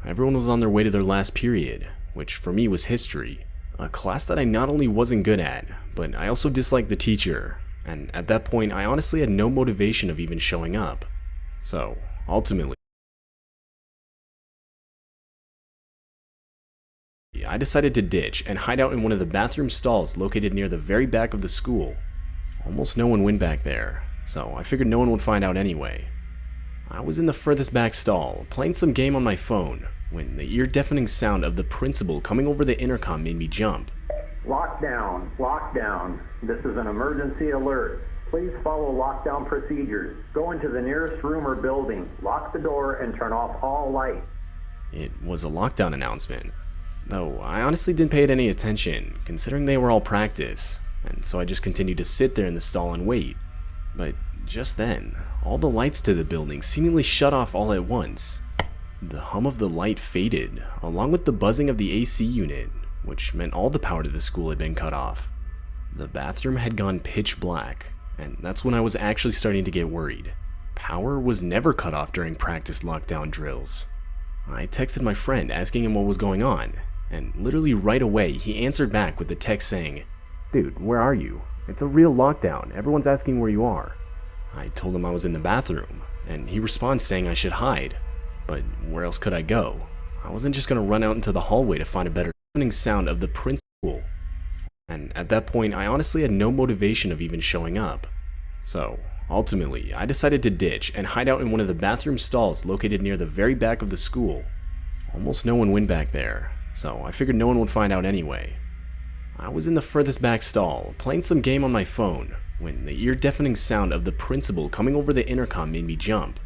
everyone was on their way to their last period, which for me was history, a class that I not only wasn't good at, but I also disliked the teacher, and at that point I honestly had no motivation of even showing up. So, ultimately, I decided to ditch and hide out in one of the bathroom stalls located near the very back of the school. Almost no one went back there, so I figured no one would find out anyway. I was in the furthest back stall, playing some game on my phone, when the ear-deafening sound of the principal coming over the intercom made me jump. Lockdown, lockdown. This is an emergency alert. Please follow lockdown procedures. Go into the nearest room or building, lock the door, and turn off all lights. It was a lockdown announcement, though I honestly didn't pay it any attention, considering they were all practice, and so I just continued to sit there in the stall and wait. But just then, all the lights to the building seemingly shut off all at once. The hum of the light faded, along with the buzzing of the AC unit, which meant all the power to the school had been cut off. The bathroom had gone pitch black, and that's when I was actually starting to get worried. Power was never cut off during practice lockdown drills. I texted my friend asking him what was going on, and literally right away he answered back with a text saying, "Dude, where are you? It's a real lockdown, everyone's asking where you are." I told him I was in the bathroom, and he responds saying I should hide. But where else could I go? I wasn't just going to run out into the hallway to find a better sound of the principal. And at that point, I honestly had no motivation of even showing up. So, ultimately, I decided to ditch and hide out in one of the bathroom stalls located near the very back of the school. Almost no one went back there, so I figured no one would find out anyway. I was in the furthest back stall, playing some game on my phone, when the ear-deafening sound of the principal coming over the intercom made me jump.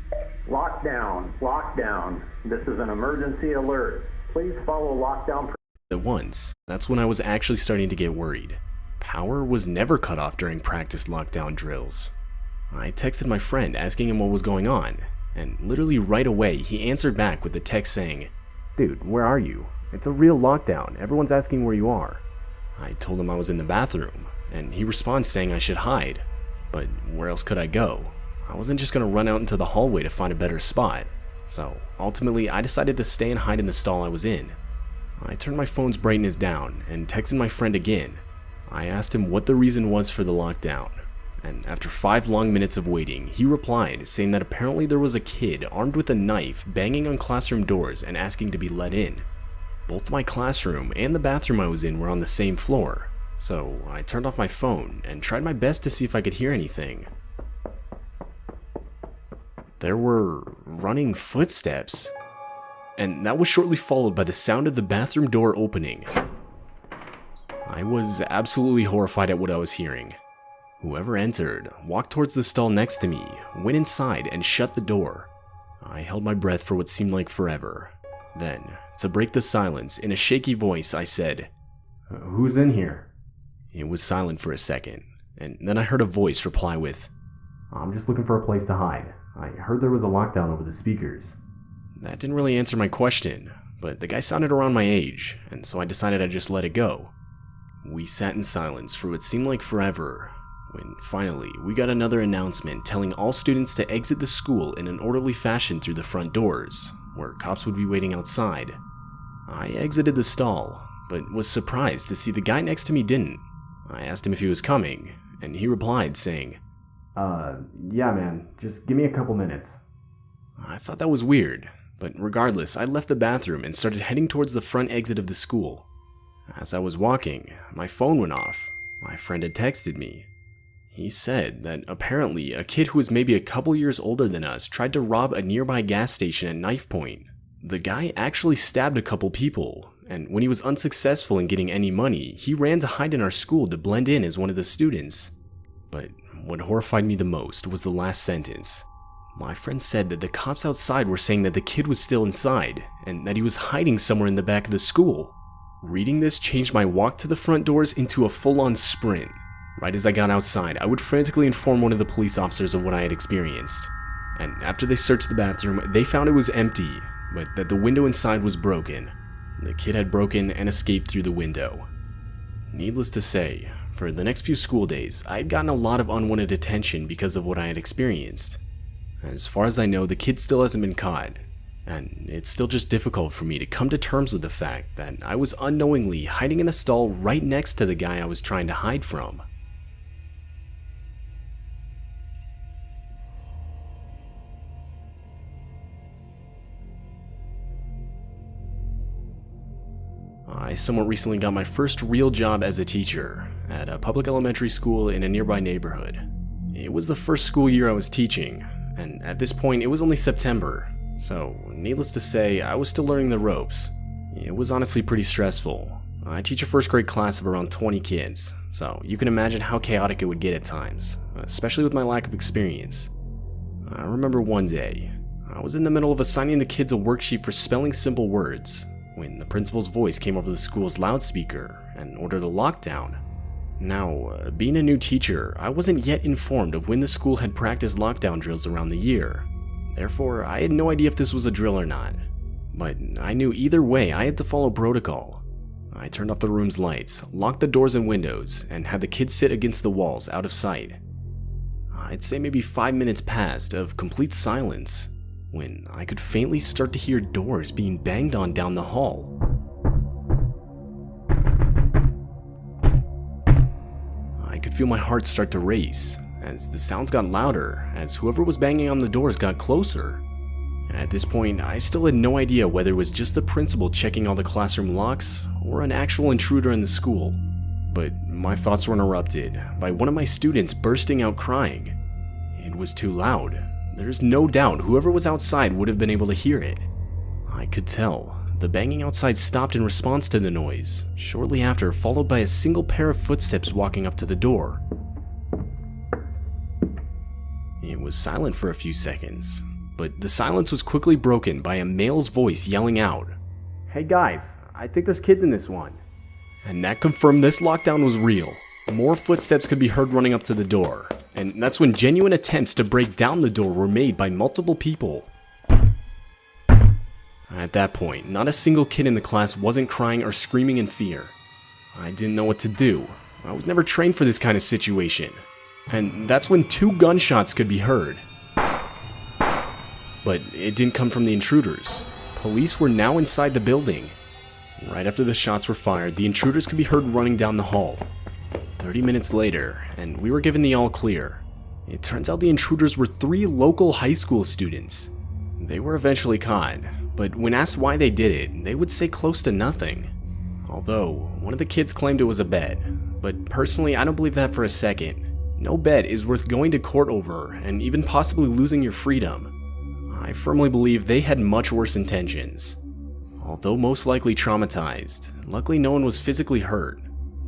Lockdown, lockdown. This is an emergency alert. Please follow lockdown. At once, that's when I was actually starting to get worried. Power was never cut off during practice lockdown drills. I texted my friend asking him what was going on, and literally right away he answered back with a text saying, "Dude, where are you? It's a real lockdown, everyone's asking where you are." I told him I was in the bathroom, and he responds saying I should hide. But where else could I go? I wasn't just going to run out into the hallway to find a better spot. So ultimately I decided to stay and hide in the stall I was in. I turned my phone's brightness down and texted my friend again. I asked him what the reason was for the lockdown, and after 5 long minutes of waiting, he replied saying that apparently there was a kid armed with a knife banging on classroom doors and asking to be let in. Both my classroom and the bathroom I was in were on the same floor, so I turned off my phone and tried my best to see if I could hear anything. There were running footsteps, and that was shortly followed by the sound of the bathroom door opening. I was absolutely horrified at what I was hearing. Whoever entered walked towards the stall next to me, went inside, and shut the door. I held my breath for what seemed like forever. Then, to break the silence, in a shaky voice, I said, "Who's in here?" It was silent for a second, and then I heard a voice reply with, "I'm just looking for a place to hide. I heard there was a lockdown over the speakers." That didn't really answer my question, but the guy sounded around my age, and so I decided I'd just let it go. We sat in silence for what seemed like forever, when finally we got another announcement telling all students to exit the school in an orderly fashion through the front doors, where cops would be waiting outside. I exited the stall, but was surprised to see the guy next to me didn't. I asked him if he was coming, and he replied saying, Yeah man, just give me a couple minutes." I thought that was weird, but regardless, I left the bathroom and started heading towards the front exit of the school. As I was walking, my phone went off. My friend had texted me. He said that apparently a kid who was maybe a couple years older than us tried to rob a nearby gas station at knife point. The guy actually stabbed a couple people, and when he was unsuccessful in getting any money, he ran to hide in our school to blend in as one of the students. But what horrified me the most was the last sentence. My friend said that the cops outside were saying that the kid was still inside, and that he was hiding somewhere in the back of the school. Reading this changed my walk to the front doors into a full-on sprint. Right as I got outside, I would frantically inform one of the police officers of what I had experienced. And after they searched the bathroom, they found it was empty, but that the window inside was broken. The kid had broken and escaped through the window. Needless to say, for the next few school days, I had gotten a lot of unwanted attention because of what I had experienced. As far as I know, the kid still hasn't been caught, And it's still just difficult for me to come to terms with the fact that I was unknowingly hiding in a stall right next to the guy I was trying to hide from. I somewhat recently got my first real job as a teacher at a public elementary school in a nearby neighborhood. It was the first school year I was teaching, and at this point it was only September, so needless to say, I was still learning the ropes. It was honestly pretty stressful. I teach a first grade class of around 20 kids, so you can imagine how chaotic it would get at times, especially with my lack of experience. I remember one day, I was in the middle of assigning the kids a worksheet for spelling simple words, when the principal's voice came over the school's loudspeaker and ordered a lockdown. Now, being a new teacher, I wasn't yet informed of when the school had practiced lockdown drills around the year. Therefore, I had no idea if this was a drill or not. But I knew either way I had to follow protocol. I turned off the room's lights, locked the doors and windows, and had the kids sit against the walls out of sight. I'd say maybe 5 minutes passed of complete silence, when I could faintly start to hear doors being banged on down the hall. I could feel my heart start to race as the sounds got louder as whoever was banging on the doors got closer. At this point, I still had no idea whether it was just the principal checking all the classroom locks or an actual intruder in the school. But my thoughts were interrupted by one of my students bursting out crying. It was too loud. There's no doubt whoever was outside would have been able to hear it. I could tell. The banging outside stopped in response to the noise, shortly after, followed by a single pair of footsteps walking up to the door. It was silent for a few seconds, but the silence was quickly broken by a male's voice yelling out, "Hey guys, I think there's kids in this one." And that confirmed this lockdown was real. More footsteps could be heard running up to the door, and that's when genuine attempts to break down the door were made by multiple people. At that point, not a single kid in the class wasn't crying or screaming in fear. I didn't know what to do. I was never trained for this kind of situation. And that's when 2 gunshots could be heard. But it didn't come from the intruders. Police were now inside the building. Right after the shots were fired, the intruders could be heard running down the hall. 30 minutes later, and we were given the all clear. It turns out the intruders were 3 local high school students. They were eventually caught, but when asked why they did it, they would say close to nothing. Although, one of the kids claimed it was a bet, but personally I don't believe that for a second. No bet is worth going to court over and even possibly losing your freedom. I firmly believe they had much worse intentions. Although most likely traumatized, luckily no one was physically hurt.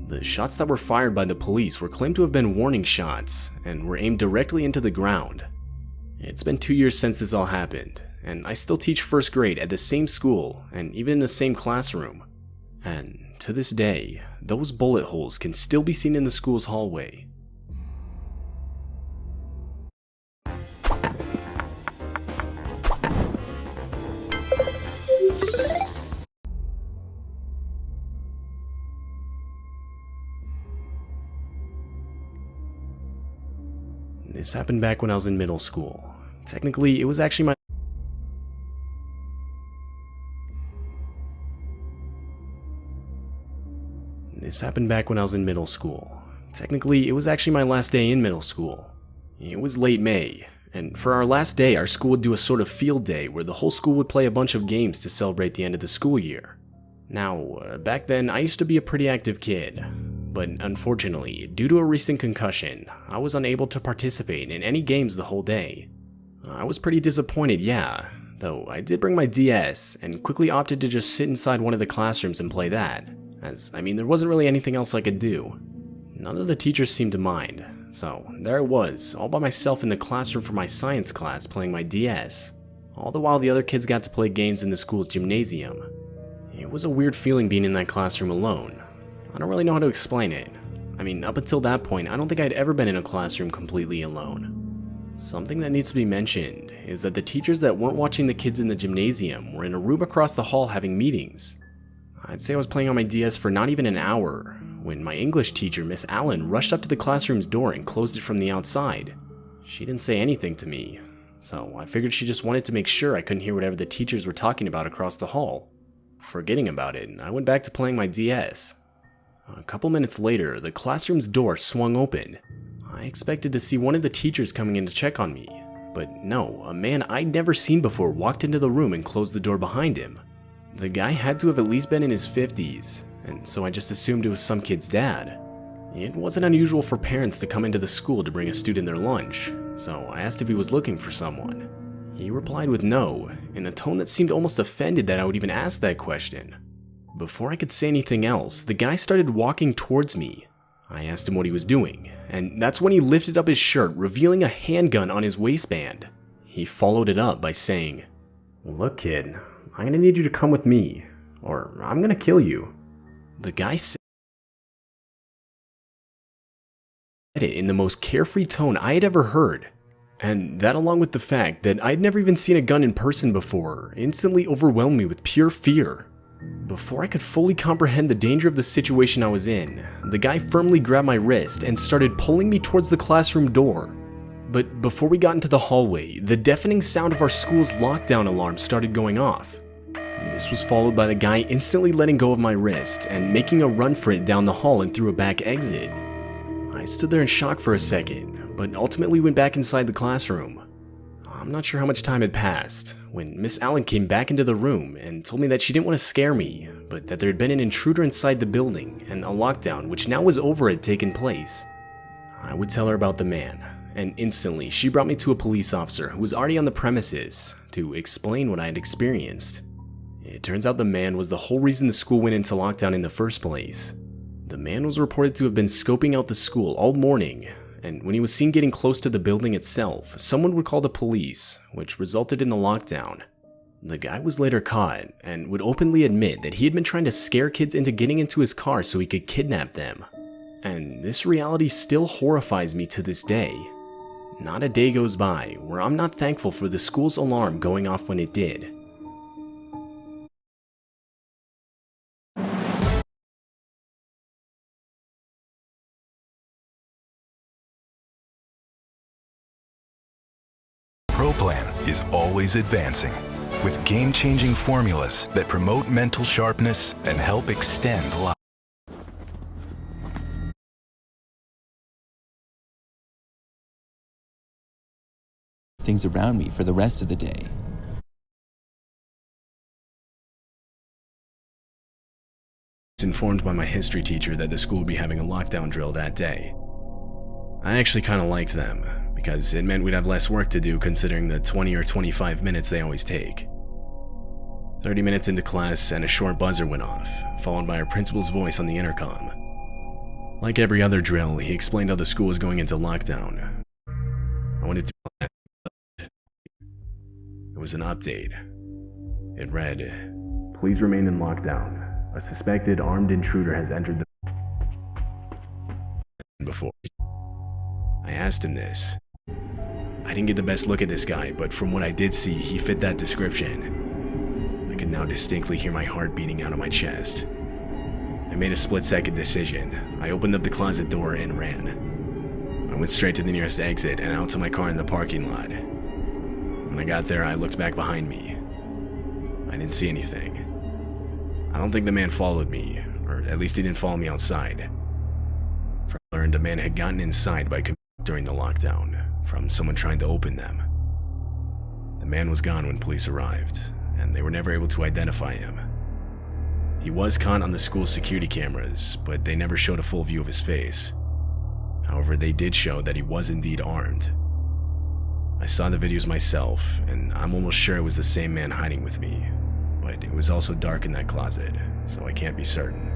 The shots that were fired by the police were claimed to have been warning shots and were aimed directly into the ground. It's been 2 years since this all happened, and I still teach first grade at the same school and even in the same classroom. And to this day, those bullet holes can still be seen in the school's hallway. This happened back when I was in middle school. Technically, it was actually my last day in middle school. It was late May, and for our last day, our school would do a sort of field day where the whole school would play a bunch of games to celebrate the end of the school year. Now, back then, I used to be a pretty active kid, but unfortunately, due to a recent concussion, I was unable to participate in any games the whole day. I was pretty disappointed, yeah, though I did bring my DS and quickly opted to just sit inside one of the classrooms and play that, as there wasn't really anything else I could do. None of the teachers seemed to mind, so there I was, all by myself in the classroom for my science class playing my DS, all the while the other kids got to play games in the school's gymnasium. It was a weird feeling being in that classroom alone. I don't really know how to explain it. Up until that point, I don't think I'd ever been in a classroom completely alone. Something that needs to be mentioned is that the teachers that weren't watching the kids in the gymnasium were in a room across the hall having meetings. I'd say I was playing on my DS for not even an hour when my English teacher, Miss Allen, rushed up to the classroom's door and closed it from the outside. She didn't say anything to me, so I figured she just wanted to make sure I couldn't hear whatever the teachers were talking about across the hall. Forgetting about it, I went back to playing my DS. A couple minutes later, the classroom's door swung open. I expected to see one of the teachers coming in to check on me, but no, a man I'd never seen before walked into the room and closed the door behind him. The guy had to have at least been in his 50s, and so I just assumed it was some kid's dad. It wasn't unusual for parents to come into the school to bring a student their lunch, so I asked if he was looking for someone. He replied with no, in a tone that seemed almost offended that I would even ask that question. Before I could say anything else, the guy started walking towards me. I asked him what he was doing, and that's when he lifted up his shirt, revealing a handgun on his waistband. He followed it up by saying, "Look, kid, I'm gonna need you to come with me, or I'm gonna kill you." The guy said it in the most carefree tone I had ever heard, and that, along with the fact that I'd never even seen a gun in person before, instantly overwhelmed me with pure fear. Before I could fully comprehend the danger of the situation I was in, the guy firmly grabbed my wrist and started pulling me towards the classroom door. But before we got into the hallway, the deafening sound of our school's lockdown alarm started going off. This was followed by the guy instantly letting go of my wrist and making a run for it down the hall and through a back exit. I stood there in shock for a second, but ultimately went back inside the classroom. I'm not sure how much time had passed when Miss Allen came back into the room and told me that she didn't want to scare me, but that there had been an intruder inside the building and a lockdown, which now was over, had taken place. I would tell her about the man, and instantly she brought me to a police officer who was already on the premises to explain what I had experienced. It turns out the man was the whole reason the school went into lockdown in the first place. The man was reported to have been scoping out the school all morning, and when he was seen getting close to the building itself, someone would call the police, which resulted in the lockdown. The guy was later caught and would openly admit that he had been trying to scare kids into getting into his car so he could kidnap them. And this reality still horrifies me to this day. Not a day goes by where I'm not thankful for the school's alarm going off when it did. ProPlan is always advancing with game-changing formulas that promote mental sharpness and help extend life. Things around me for the rest of the day. I was informed by my history teacher that the school would be having a lockdown drill that day. I actually kind of liked them, because it meant we'd have less work to do considering the 20 or 25 minutes they always take. 30 minutes into class and a short buzzer went off, followed by our principal's voice on the intercom. Like every other drill, he explained how the school was going into lockdown. I wanted to plan. It was an update. It read, "Please remain in lockdown. A suspected armed intruder has entered the..." Before. I asked him this. I didn't get the best look at this guy, but from what I did see, he fit that description. I could now distinctly hear my heart beating out of my chest. I made a split-second decision. I opened up the closet door and ran. I went straight to the nearest exit and out to my car in the parking lot. When I got there, I looked back behind me. I didn't see anything. I don't think the man followed me, or at least he didn't follow me outside. I learned the man had gotten inside by during the lockdown, from someone trying to open them. The man was gone when police arrived, and they were never able to identify him. He was caught on the school's security cameras, but they never showed a full view of his face. However, they did show that he was indeed armed. I saw the videos myself, and I'm almost sure it was the same man hiding with me, but it was also dark in that closet, so I can't be certain.